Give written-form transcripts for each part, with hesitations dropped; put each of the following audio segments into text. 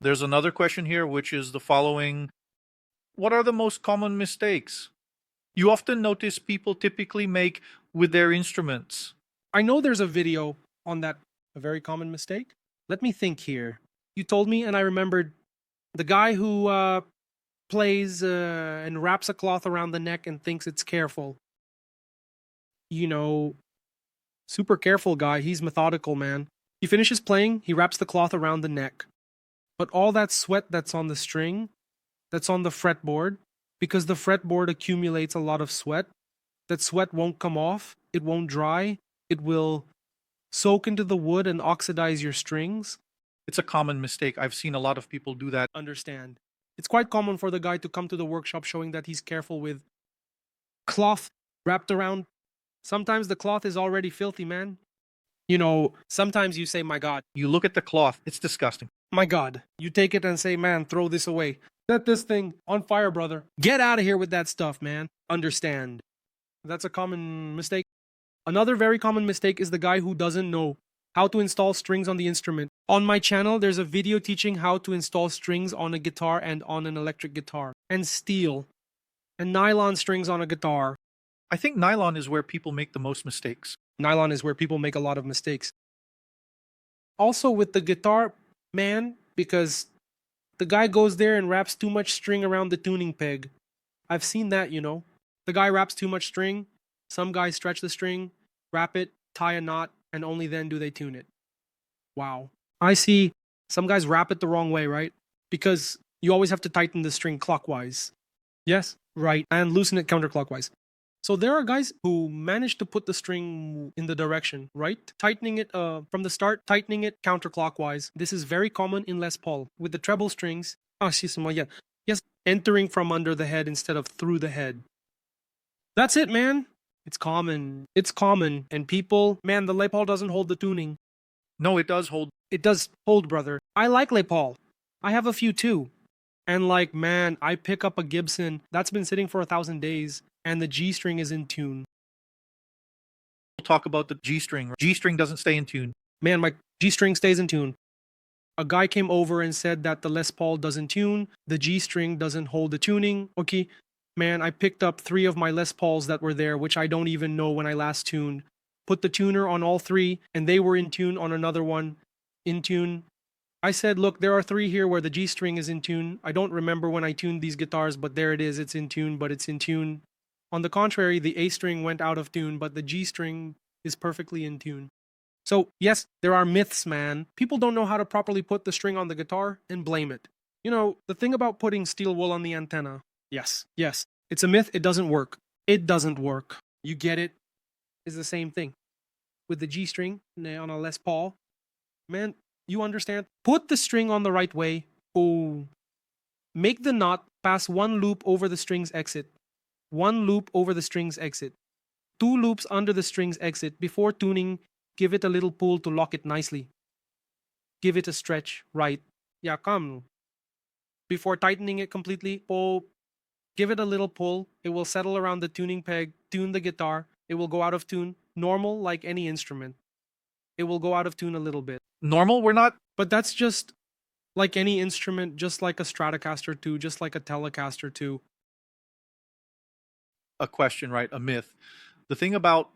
There's another question here, which is the following. What are the most common mistakes you often notice people typically make with their instruments? I know there's a video on that, a very common mistake. Let me think here. You told me, and I remembered the guy who plays and wraps a cloth around the neck and thinks it's careful. You know, super careful guy. He's methodical, man. He finishes playing, he wraps the cloth around the neck. But all that sweat that's on the string, that's on the fretboard, because the fretboard accumulates a lot of sweat, that sweat won't come off, it won't dry, it will soak into the wood and oxidize your strings. It's a common mistake. I've seen a lot of people do that. Understand. It's quite common for the guy to come to the workshop showing that he's careful with cloth wrapped around. Sometimes the cloth is already filthy, man. You know, sometimes you say, my God, You look at the cloth, it's disgusting. my God. You take it and say, man, throw this away. Set this thing on fire, brother. Get out of here with that stuff, man. Understand. That's a common mistake. Another very common mistake is the guy who doesn't know how to install strings on the instrument. On my channel, there's a video teaching how to install strings on a guitar and on an electric guitar, and steel, and nylon strings on a guitar. I think nylon is where people make the most mistakes. Nylon is where people make a lot of mistakes. Also with the guitar, man, because the guy goes there and wraps too much string around the tuning peg. I've seen that, you know. The guy wraps too much string. Some guys stretch the string, wrap it, tie a knot, and only then do they tune it. Wow. I see some guys wrap it the wrong way, right? Because you always have to tighten the string clockwise. Yes, right. And loosen it counterclockwise. So there are guys who manage to put the string in the direction, right? Tightening it from the start, tightening it counterclockwise. This is very common in Les Paul. With the treble strings, yeah. Yes, entering from under the head instead of through the head. That's it, man. It's common. It's common. And people, man, the Les Paul doesn't hold the tuning. No, it does hold. It does hold, brother. I like Les Paul. I have a few too. And like, man, I pick up a Gibson that's been sitting for 1,000 days and the G string is in tune. We'll talk about the G string. G string doesn't stay in tune. Man, my G string stays in tune. A guy came over and said that the Les Paul doesn't tune, the G string doesn't hold the tuning. Okay, man, I picked up 3 of my Les Pauls that were there, which I don't even know when I last tuned. Put the tuner on all 3, and they were in tune on another one. In tune. I said, look, there are 3 here where the G string is in tune. I don't remember when I tuned these guitars, but there it is. It's in tune, but it's in tune. On the contrary, the A string went out of tune, but the G string is perfectly in tune. So, yes, there are myths, man. People don't know how to properly put the string on the guitar and blame it. You know, the thing about putting steel wool on the antenna. Yes, it's a myth. It doesn't work. It doesn't work. You get it? It's the same thing. With the G string on a Les Paul. Man, you understand? Put the string on the right way. Oh. Make the knot pass 1 loop over the string's exit. 1 loop over the string's exit. 2 loops under the string's exit. Before tuning, give it a little pull to lock it nicely. Give it a stretch, right? Yeah, come. Before tightening it completely, give it a little pull. It will settle around the tuning peg, tune the guitar. It will go out of tune. Normal, like any instrument. It will go out of tune a little bit. Normal? We're not. But that's just like any instrument, just like a Stratocaster 2, just like a Telecaster 2. A question, right? A myth. The thing about.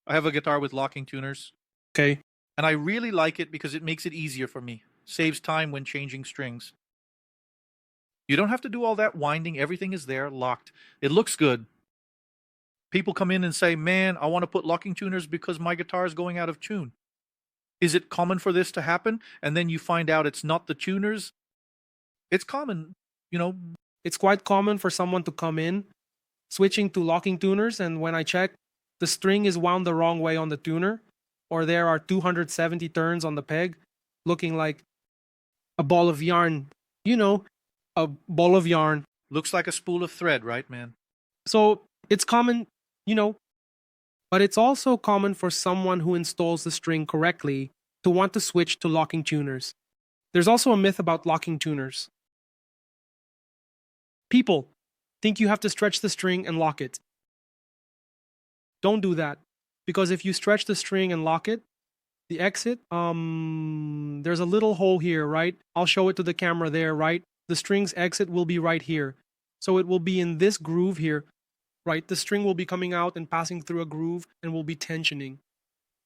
I have a guitar with locking tuners. Okay. And I really like it because it makes it easier for me. Saves time when changing strings. You don't have to do all that winding. Everything is there, locked. It looks good. People come in and say, man, I want to put locking tuners because my guitar is going out of tune. Is it common for this to happen? And then you find out it's not the tuners. It's common, you know. It's quite common for someone to come in, switching to locking tuners, and when I check, the string is wound the wrong way on the tuner, or there are 270 turns on the peg, looking like a ball of yarn. You know, a ball of yarn. Looks like a spool of thread, right, man? So it's common, you know, but it's also common for someone who installs the string correctly to want to switch to locking tuners. There's also a myth about locking tuners. People think you have to stretch the string and lock it. Don't do that, because if you stretch the string and lock it, The exit, there's a little hole here, right? I'll show it to the camera there, right? The string's exit will be right here. So it will be in this groove here, right? The string will be coming out and passing through a groove and will be tensioning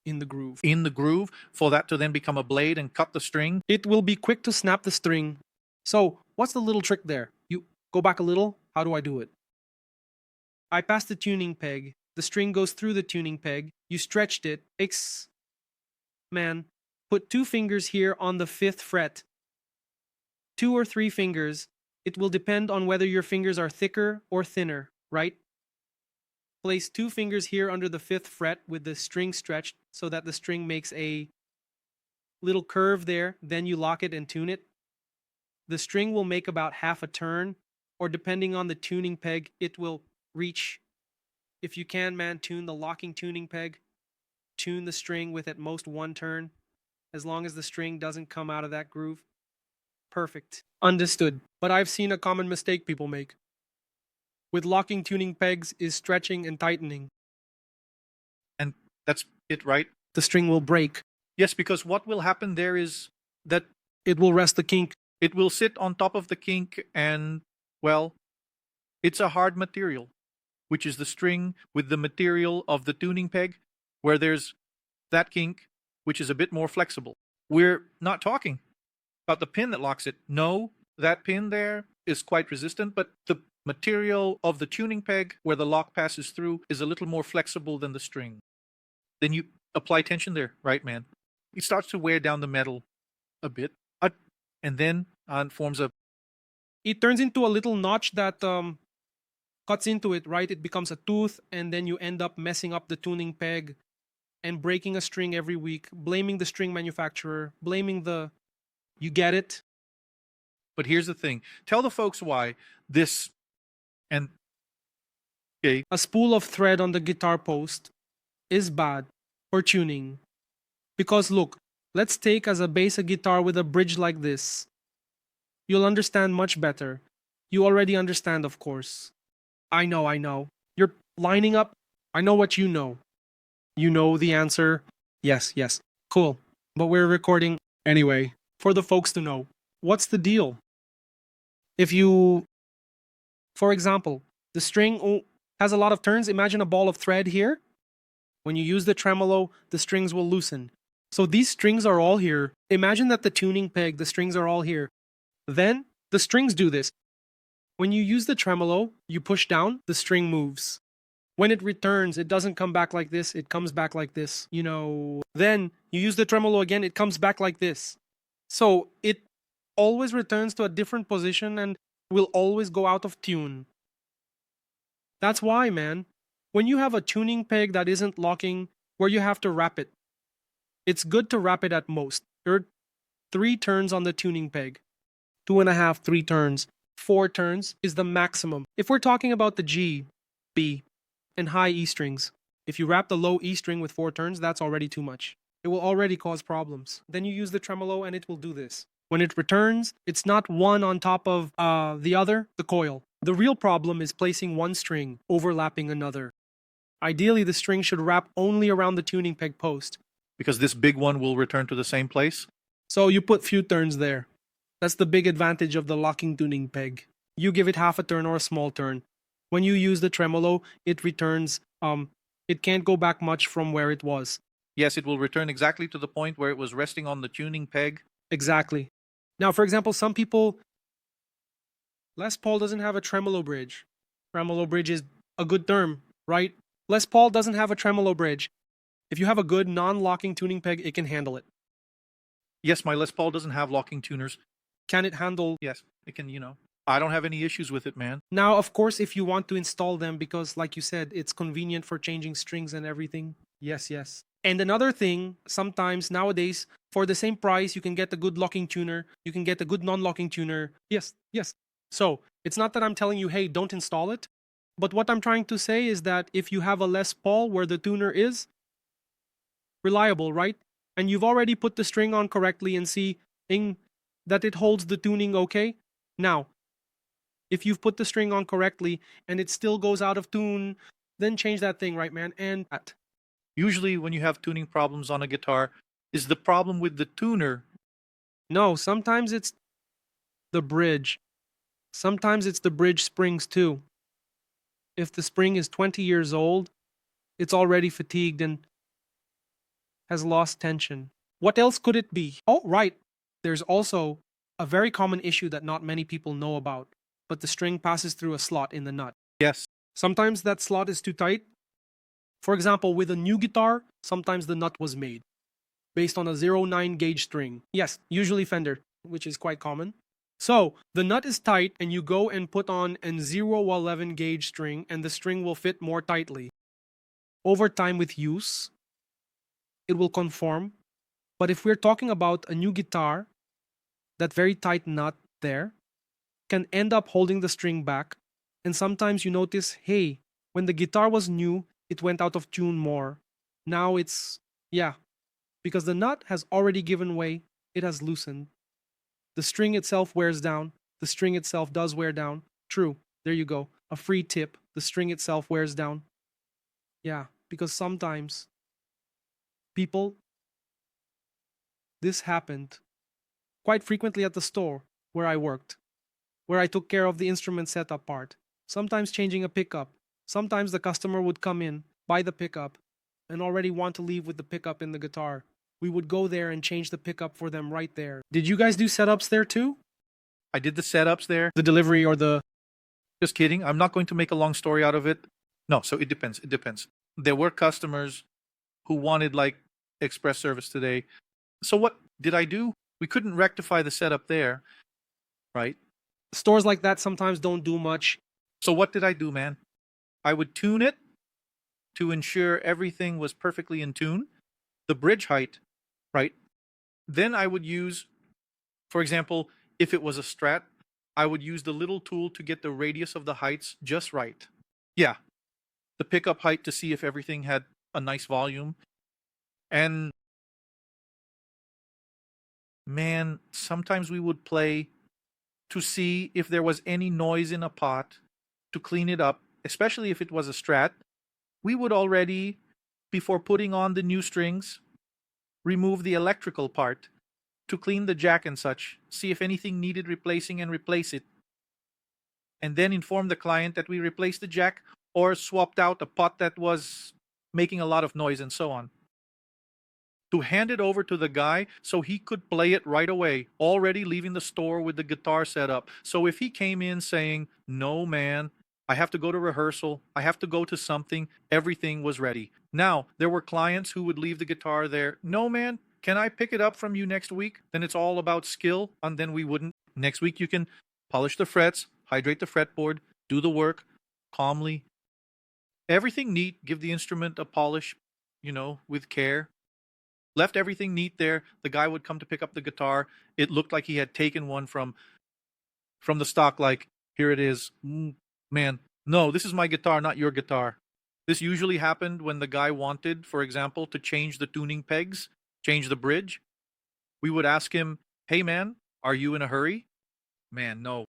in the groove. In the groove for that to then become a blade and cut the string. It will be quick to snap the string. So what's the little trick there? You go back a little. How do I do it? I pass the tuning peg. The string goes through the tuning peg. You stretched it. Man, put 2 fingers here on the 5th fret. 2 or 3 fingers. It will depend on whether your fingers are thicker or thinner, right? Place 2 fingers here under the 5th fret with the string stretched so that the string makes a little curve there. Then you lock it and tune it. The string will make about half a turn, or depending on the tuning peg, it will reach. If you can, man, tune the locking tuning peg. Tune the string with at most 1 turn, as long as the string doesn't come out of that groove. Perfect. Understood. But I've seen a common mistake people make with locking tuning pegs is stretching and tightening. And that's it, right? The string will break. Yes, because what will happen there is that It will rest the kink. it will sit on top of the kink and, well, it's a hard material, which is the string with the material of the tuning peg, where there's that kink, which is a bit more flexible. We're not talking about the pin that locks it. No, that pin there is quite resistant, but the material of the tuning peg where the lock passes through is a little more flexible than the string. Then you apply tension there, right, man? It starts to wear down the metal a bit, and then forms a... It turns into a little notch that cuts into it, right? It becomes a tooth, and then you end up messing up the tuning peg and breaking a string every week, blaming the string manufacturer, blaming the... You get it? But here's the thing. Tell the folks why this... And... Okay, A spool of thread on the guitar post is bad for tuning. Because look, let's take as a base a guitar with a bridge like this. You'll understand much better. You already understand, of course. I know. You're lining up. I know what you know. You know the answer. Yes. Cool. But we're recording anyway, for the folks to know. What's the deal? If you, for example, the string has a lot of turns. Imagine a ball of thread here. When you use the tremolo, the strings will loosen. So these strings are all here. Imagine that the tuning peg, the strings are all here. Then the strings do this. When you use the tremolo, you push down, the string moves. When it returns, it doesn't come back like this, it comes back like this, you know. Then you use the tremolo again, it comes back like this. So it always returns to a different position and will always go out of tune. That's why, man. When you have a tuning peg that isn't locking, where you have to wrap it, it's good to wrap it at most. There are 3 turns on the tuning peg. 2.5, 3 turns. 4 turns is the maximum. If we're talking about the G, B, and high E strings, if you wrap the low E string with 4 turns, that's already too much. It will already cause problems. Then you use the tremolo and it will do this. When it returns, it's not one on top of the other, the coil. The real problem is placing one string overlapping another. Ideally, the string should wrap only around the tuning peg post. because this big one will return to the same place. So you put few turns there. That's the big advantage of the locking tuning peg. You give it half a turn or a small turn. When you use the tremolo, it returns, it can't go back much from where it was. Yes, it will return exactly to the point where it was resting on the tuning peg. Exactly. Now, for example, some people, Les Paul doesn't have a tremolo bridge. Tremolo bridge is a good term, right? Les Paul doesn't have a tremolo bridge. If you have a good non-locking tuning peg, it can handle it. Yes, my Les Paul doesn't have locking tuners. Can it handle? Yes, it can, I don't have any issues with it, man. Now, of course, if you want to install them, because like you said, it's convenient for changing strings and everything. Yes. And another thing, sometimes nowadays, for the same price, you can get a good locking tuner. You can get a good non-locking tuner. Yes. So, it's not that I'm telling you, hey, don't install it. But what I'm trying to say is that if you have a Les Paul where the tuner is reliable, right? And you've already put the string on correctly and see that it holds the tuning okay. Now, if you've put the string on correctly and it still goes out of tune, then change that thing, right, man? And that. Usually when you have tuning problems on a guitar, Is the problem with the tuner? No, sometimes it's the bridge. Sometimes it's the bridge springs too. If the spring is 20 years old, it's already fatigued and has lost tension. What else could it be? Oh, right. There's also a very common issue that not many people know about, but the string passes through a slot in the nut. Yes. Sometimes that slot is too tight. For example, with a new guitar, sometimes the nut was made based on a 0.9 gauge string. Yes, usually Fender, which is quite common. So, the nut is tight and you go and put on a 0.11 gauge string and the string will fit more tightly. Over time with use, it will conform. But if we're talking about a new guitar, that very tight nut there can end up holding the string back. And sometimes you notice, hey, when the guitar was new, it went out of tune more. Now it's, yeah, because the nut has already given way, it has loosened. The string itself wears down. The string itself does wear down. True, there you go. A free tip. The string itself wears down. Yeah, because sometimes people, this happened quite frequently at the store where I worked, where I took care of the instrument setup part, sometimes changing a pickup. Sometimes the customer would come in, buy the pickup, and already want to leave with the pickup in the guitar. We would go there and change the pickup for them right there. Did you guys do setups there too? I did the setups there. The delivery or the... Just kidding. I'm not going to make a long story out of it. No, so it depends. It depends. There were customers who wanted like express service today. So what did I do? We couldn't rectify the setup there, right? Stores like that sometimes don't do much. So what did I do, man? I would tune it to ensure everything was perfectly in tune. The bridge height, right? Then I would use, for example, if it was a Strat, I would use the little tool to get the radius of the heights just right. Yeah, the pickup height to see if everything had a nice volume. And man, sometimes we would play to see if there was any noise in a pot to clean it up, especially if it was a Strat. We would already, before putting on the new strings, remove the electrical part to clean the jack and such, see if anything needed replacing and replace it. And then inform the client that we replaced the jack or swapped out a pot that was making a lot of noise and so on. To hand it over to the guy so he could play it right away, already leaving the store with the guitar set up. So if he came in saying, no, man, I have to go to rehearsal, I have to go to something, everything was ready. Now, there were clients who would leave the guitar there. No, man, can I pick it up from you next week? Then it's all about skill, and then we wouldn't. Next week, you can polish the frets, hydrate the fretboard, do the work calmly. Everything neat, give the instrument a polish, with care. Left everything neat there. The guy would come to pick up the guitar. It looked like he had taken one from the stock, like, here it is. Man, no, this is my guitar, not your guitar. This usually happened when the guy wanted, for example, to change the tuning pegs, change the bridge. We would ask him, hey, man, are you in a hurry? Man, no.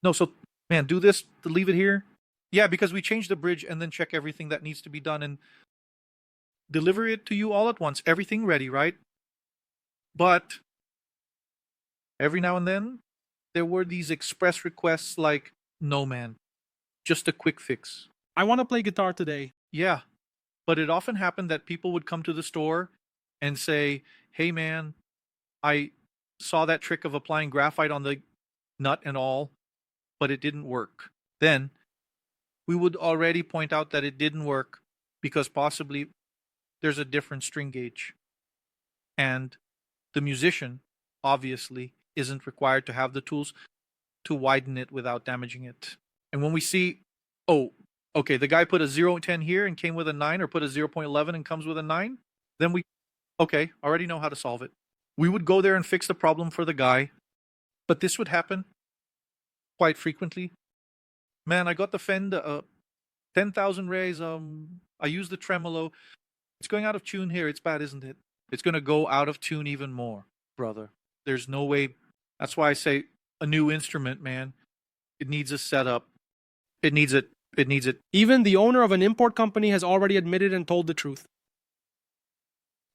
No, so, man, do this to leave it here? Yeah, because we change the bridge and then check everything that needs to be done and deliver it to you all at once. Everything ready, right? But every now and then, there were these express requests like, no, man, just a quick fix. I want to play guitar today. Yeah, but it often happened that people would come to the store and say, hey, man, I saw that trick of applying graphite on the nut and all, but it didn't work. Then we would already point out that it didn't work because possibly there's a different string gauge. And the musician, obviously, isn't required to have the tools to widen it without damaging it. And when we see, oh, okay, the guy put a 0.10 here and came with a 9, or put a 0.11 and comes with a 9, then we, okay, already know how to solve it. We would go there and fix the problem for the guy. But this would happen quite frequently. Man, I got the Fender 10,000 rays. I used the tremolo. It's going out of tune here. It's bad, isn't it? It's going to go out of tune even more, brother. There's no way. That's why I say a new instrument, man. It needs a setup. It needs it. It needs it. Even the owner of an import company has already admitted and told the truth.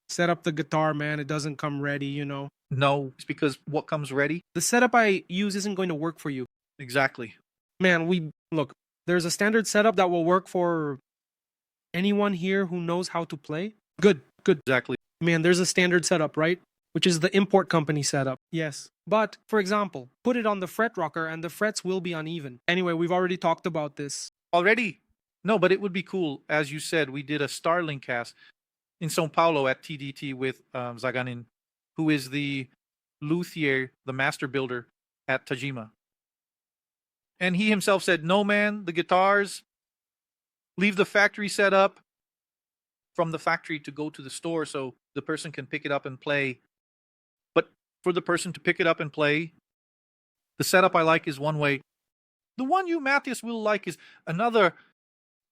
set up the guitar, man. It doesn't come ready, you know. No, it's because what comes ready? The setup I use isn't going to work for you. Exactly. Man, look, there's a standard setup that will work for anyone here who knows how to play. Good. Exactly. Man, there's a standard setup, right? Which is the import company setup. Yes. But, for example, put it on the fret rocker and the frets will be uneven. Anyway, we've already talked about this. Already? No, but it would be cool. As you said, we did a Starling Cast in São Paulo at TDT with Zaganin, who is the luthier, the master builder at Tajima. And he himself said, no, man, the guitars, leave the factory setup from the factory to go to the store so the person can pick it up and play. But for the person to pick it up and play, the setup I like is one way. The one you, Matheus, will like is another.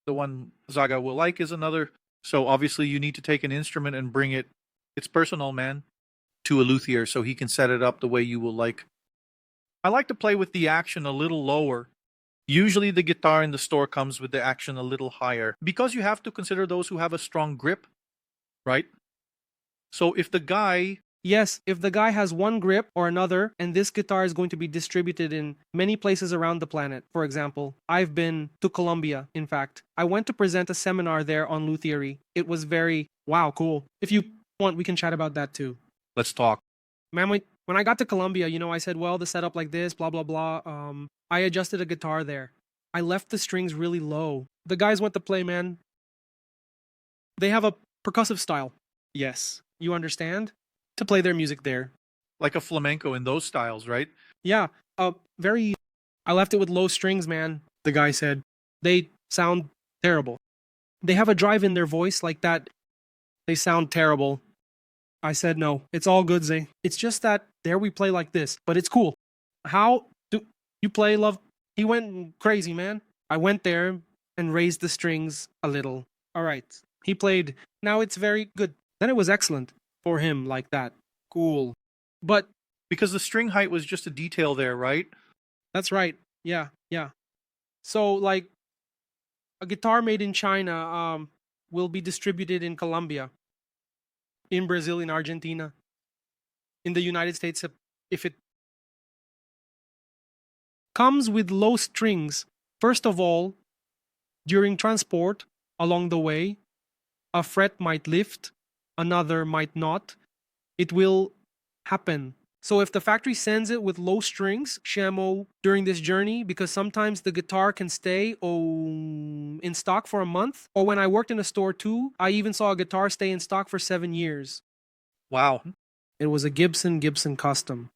The one Zaga will like is another. So obviously you need to take an instrument and bring it. It's personal, man, to a luthier so he can set it up the way you will like. I like to play with the action a little lower. Usually the guitar in the store comes with the action a little higher because you have to consider those who have a strong grip, right? So if the guy... Yes, if the guy has one grip or another, and this guitar is going to be distributed in many places around the planet. For example, I've been to Colombia, in fact. I went to present a seminar there on luthiery. It was very, wow, cool. If you want, we can chat about that too. Let's talk. Man, when I got to Colombia, you know, I said, well, the setup like this, blah, blah, blah. I adjusted a guitar there. I left the strings really low. The guys went to play, man. They have a percussive style. Yes, you understand? To play their music there. Like a flamenco in those styles, right? Yeah, I left it with low strings, man. The guy said, they sound terrible. They have a drive in their voice like that. They sound terrible. I said, no, it's all good, Zay. It's just that there we play like this, but it's cool. How do you play, love? He went crazy, man. I went there and raised the strings a little. All right. He played. Now it's very good. Then it was excellent for him like that. Cool. But because the string height was just a detail there, right? That's right. Yeah. So like a guitar made in China will be distributed in Colombia, in Brazil, in Argentina, in the United States. If it comes with low strings, first of all, during transport along the way, a fret might lift, another might not. It will happen. So if the factory sends it with low strings, Shamo, during this journey, because sometimes the guitar can stay in stock for a month, or when I worked in a store too, I even saw a guitar stay in stock for 7 years. Wow. It was a Gibson Custom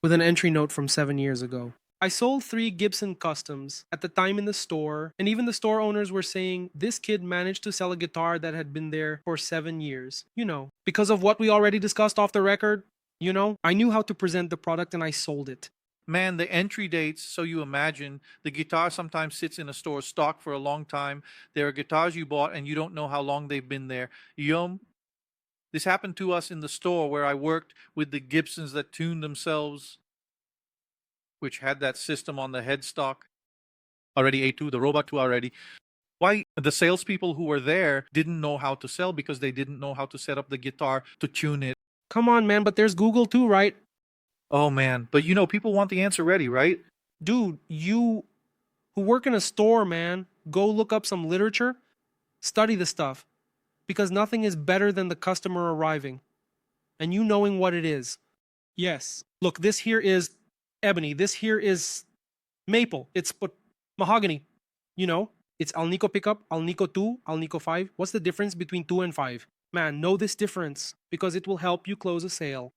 with an entry note from 7 years ago. I sold 3 Gibson Customs at the time in the store, and even the store owners were saying this kid managed to sell a guitar that had been there for 7 years. You know, because of what we already discussed off the record, you know, I knew how to present the product and I sold it. Man, the entry dates, so you imagine, the guitar sometimes sits in a store stock for a long time. There are guitars you bought and you don't know how long they've been there. This happened to us in the store where I worked with the Gibsons that tuned themselves, which had that system on the headstock. Already A2, the Robot 2 already. Why the salespeople who were there didn't know how to sell because they didn't know how to set up the guitar to tune it. Come on, man, but there's Google too, right? Oh, man. But, you know, people want the answer ready, right? Dude, you who work in a store, man, go look up some literature, study the stuff, because nothing is better than the customer arriving and you knowing what it is. Yes. Look, this here is ebony. This here is maple. It's mahogany. You know, it's Alnico pickup, Alnico 2, Alnico 5. What's the difference between 2 and 5? Man, know this difference because it will help you close a sale.